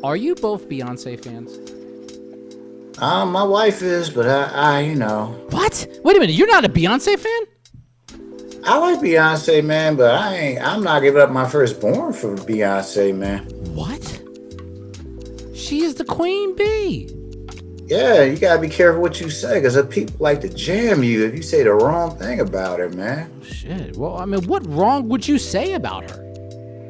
Are you both Beyonce fans? My wife is, but I What? Wait a minute. You're not a Beyonce fan? I like Beyonce, man, but I'm not giving up my firstborn for Beyonce, man. What? She is the queen bee. Yeah, you gotta be careful what you say, because people like to jam you if you say the wrong thing about her, man. Oh, shit. Well, I mean, what wrong would you say about her?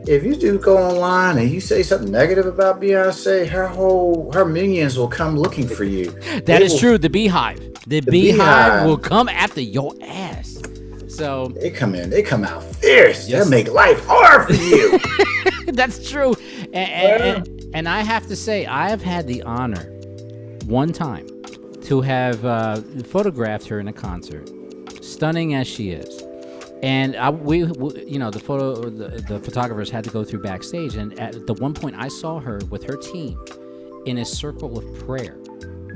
If you do go online and you say something negative about Beyonce, her minions will come looking for you. That is true. The Beehive. The Beehive will come after your ass. So they come out fierce. Yes. They'll make life hard for you. That's true. And I have to say, I have had the honor one time to have photographed her in a concert, stunning as she is. And the photographers had to go through backstage, and at the one point I saw her with her team in a circle of prayer.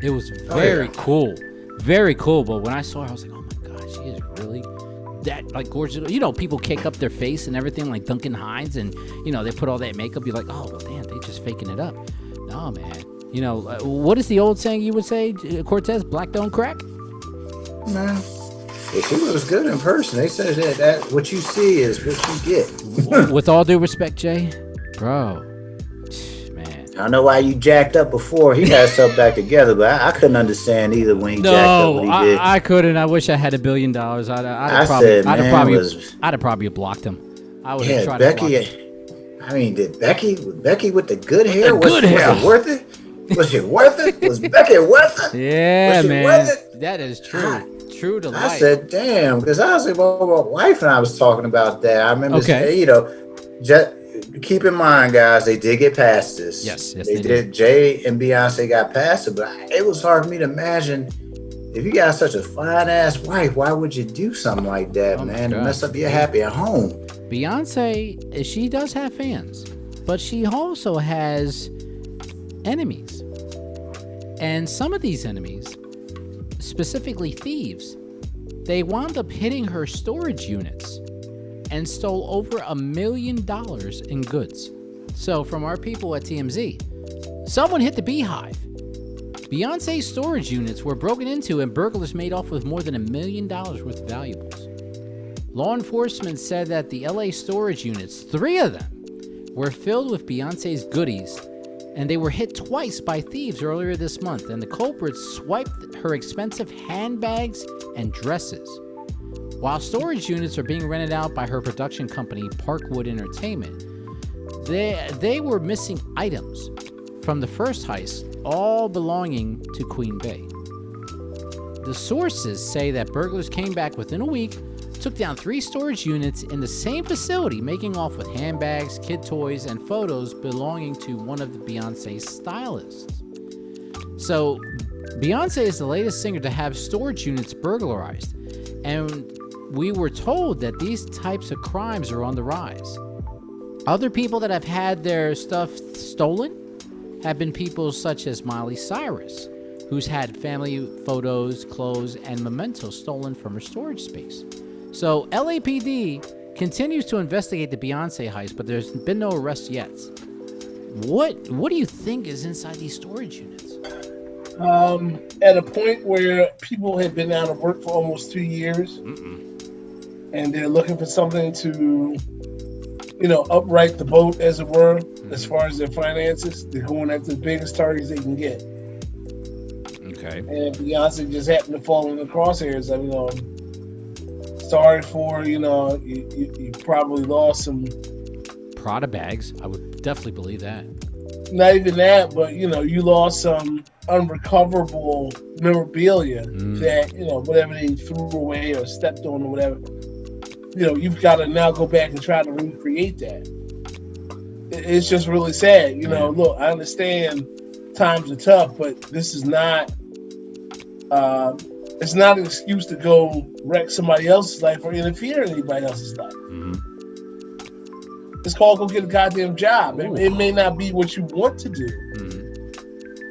It was very cool, very cool. But when I saw her, I was like, oh my God, she is really that like gorgeous. You know, people cake up their face and everything like Duncan Hines, and they put all that makeup. You're like, oh well, damn, they just faking it up. No, man. What is the old saying you would say, Cortez? Black don't crack. No. Yeah, she was good in person. They said that what you see is what you get. With all due respect, Jay, bro, man. I don't know why you jacked up before. He got himself back together, but I couldn't understand either when he jacked up what he did. I couldn't. I wish I had $1 billion. I'd have probably blocked him. I would have tried Becky, to block him. I mean, did Becky with the good hair? Was it worth it? Was it worth it? Was Becky worth it? Yeah, man. Worth it? That is true. True to life. I said, damn, because I was like, well, my wife and I was talking about that. I remember, just keep in mind, guys, they did get past this. Yes, they did. Jay and Beyonce got past it, but it was hard for me to imagine if you got such a fine ass wife, why would you do something like that, man? To mess up your happy at home. Beyonce, she does have fans, but she also has enemies, and some of these enemies, specifically thieves, they wound up hitting her storage units and stole over $1 million in goods. So from our people at TMZ, someone hit the Beehive. Beyonce's storage units were broken into and burglars made off with more than $1 million worth of valuables. Law enforcement said that the LA storage units, 3 of them, were filled with Beyonce's goodies, and they were hit twice by thieves earlier this month, and the culprits swiped her expensive handbags and dresses. While storage units are being rented out by her production company, Parkwood Entertainment, they were missing items from the first heist, all belonging to Queen Bey. The sources say that burglars came back within a week, took down 3 storage units in the same facility, making off with handbags, kid toys, and photos belonging to one of the Beyonce stylists. So, Beyonce is the latest singer to have storage units burglarized, and we were told that these types of crimes are on the rise. Other people that have had their stuff stolen have been people such as Miley Cyrus, who's had family photos, clothes, and mementos stolen from her storage space. So LAPD continues to investigate the Beyonce heist, but there's been no arrests yet. What do you think is inside these storage units? At a point where people had been out of work for almost 2 years, and they're looking for something to, upright the boat, as it were, as far as their finances. They're going after the biggest targets they can get. Okay. And Beyonce just happened to fall in the crosshairs. I mean, sorry for, you probably lost some Prada bags. I would definitely believe that. Not even that, but you lost some unrecoverable memorabilia that, whatever they threw away or stepped on or whatever, you've got to now go back and try to recreate that. It's just really sad. Look, I understand times are tough, but this is not it's not an excuse to go wreck somebody else's life or interfere in anybody else's life. It's called go get a goddamn job. It may not be what you want to do,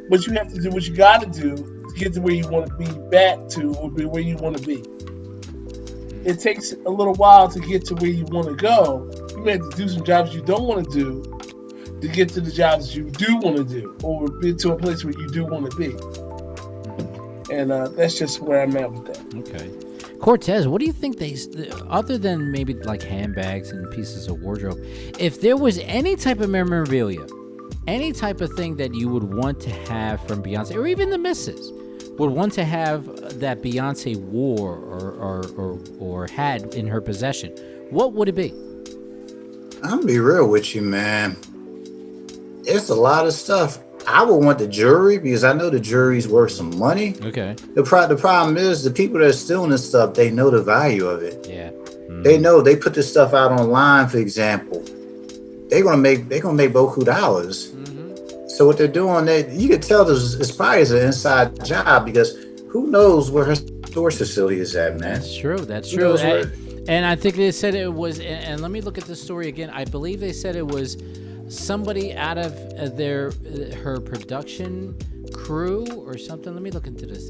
but you have to do what you got to do to get to where you want to be back to, or be where you want to be. It takes a little while to get to where you want to go. You may have to do some jobs you don't want to do to get to the jobs you do want to do, or be to a place where you do want to be. And that's just where I'm at with that. Okay. Cortez, what do you think other than maybe like handbags and pieces of wardrobe, if there was any type of memorabilia, any type of thing that you would want to have from Beyonce, or even the missus would want to have that Beyonce wore or had in her possession, what would it be? I'm gonna be real with you, man. It's a lot of stuff. I would want the jewelry because I know the jewelry's worth some money. Okay. The problem is the people that are stealing this stuff, they know the value of it. Yeah. Mm-hmm. They know they put this stuff out online, for example. They're gonna make boku dollars. Mm-hmm. So what they're doing, you can tell this is probably an inside job because who knows where her storage facility is at, man. That's true. That's true. And I think they said it was, and let me look at the story again. I believe they said it was somebody out of her production crew or something. Let me look into this.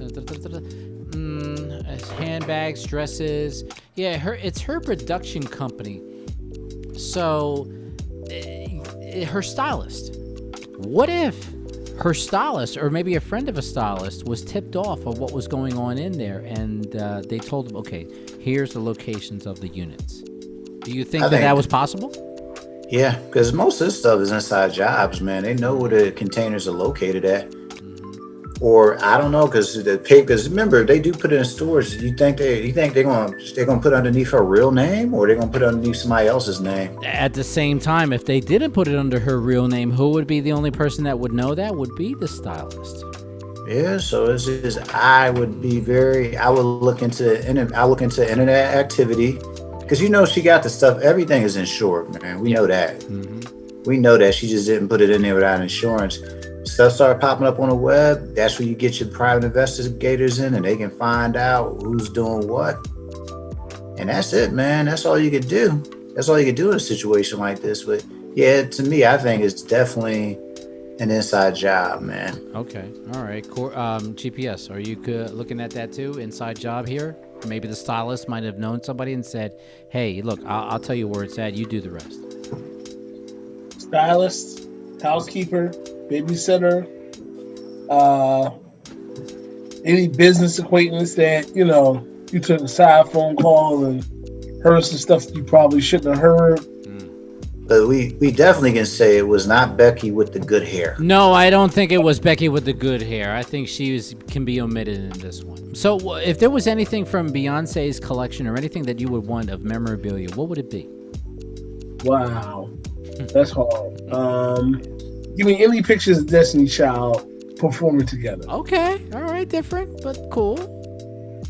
Handbags, dresses. Yeah, it's her production company. So, her stylist. What if her stylist, or maybe a friend of a stylist, was tipped off of what was going on in there, and they told them, okay, here's the locations of the units. Do you think that was possible? Yeah, because most of this stuff is inside jobs, man. They know where the containers are located at. Or I don't know, because remember they do put it in stores. You think they're gonna put underneath her real name, or they're gonna put it underneath somebody else's name? At the same time, if they didn't put it under her real name, who would be the only person that would know that? Would be the stylist. Yeah, so I would look into internet activity, because she got the stuff. Everything is insured, man. We know that. Mm-hmm. We know that she just didn't put it in there without insurance. Stuff started popping up on the web. That's where you get your private investigators in, and they can find out who's doing what. And that's it, man. That's all you could do. That's all you could do in a situation like this. But yeah, to me, I think it's definitely an inside job, man. Okay, all right. GPS, are you looking at that too? Inside job here? Maybe the stylist might have known somebody and said, "Hey, look, I'll tell you where it's at. You do the rest." Stylist, housekeeper, babysitter, any business acquaintance that you took a side phone call and heard some stuff you probably shouldn't have heard. But we definitely can say it was not Becky with the good hair. No, I don't think it was Becky with the good hair. I think can be omitted in this one. So if there was anything from Beyonce's collection or anything that you would want of memorabilia, what would it be? Wow, that's hard. Give me any pictures of Destiny Child performing together. Okay, all right, different but cool.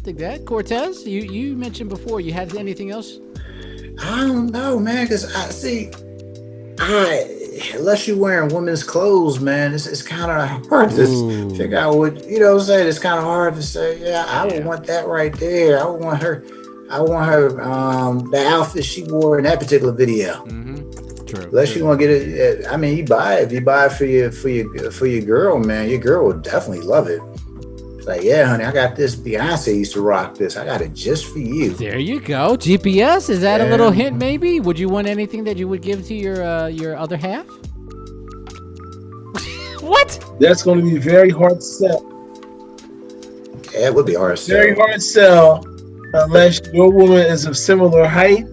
Dig that. Cortez, you mentioned before you had anything else? I don't know, man, because unless you're wearing women's clothes, man, it's kind of hard to figure out what, I'm saying? It's kind of hard to say, I would want that right there. I would want her, the outfit she wore in that particular video. Mm-hmm. True. Unless you want to get it, you buy it. If you buy it for your girl, man, your girl will definitely love it. Like, yeah, honey, I got this. Beyonce used to rock this. I got it just for you. There you go. GPS, is that a little hint maybe? Would you want anything that you would give to your other half? What? That's going to be very hard to sell. Yeah, it would be hard to sell. Very hard to sell unless your woman is of similar height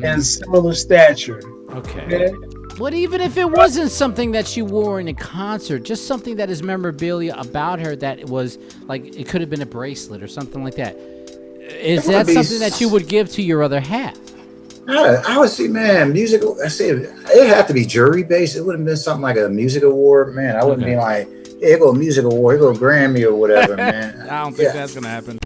and similar stature. Okay. But even if it wasn't something that she wore in a concert, just something that is memorabilia about her that was like, it could have been a bracelet or something like that. Is that something that you would give to your other half? I would say, man, musical. I say it had to be jury based. It wouldn't have been something like a music award, man. I wouldn't be like, here go music award, here go Grammy or whatever, man. I don't think that's gonna happen.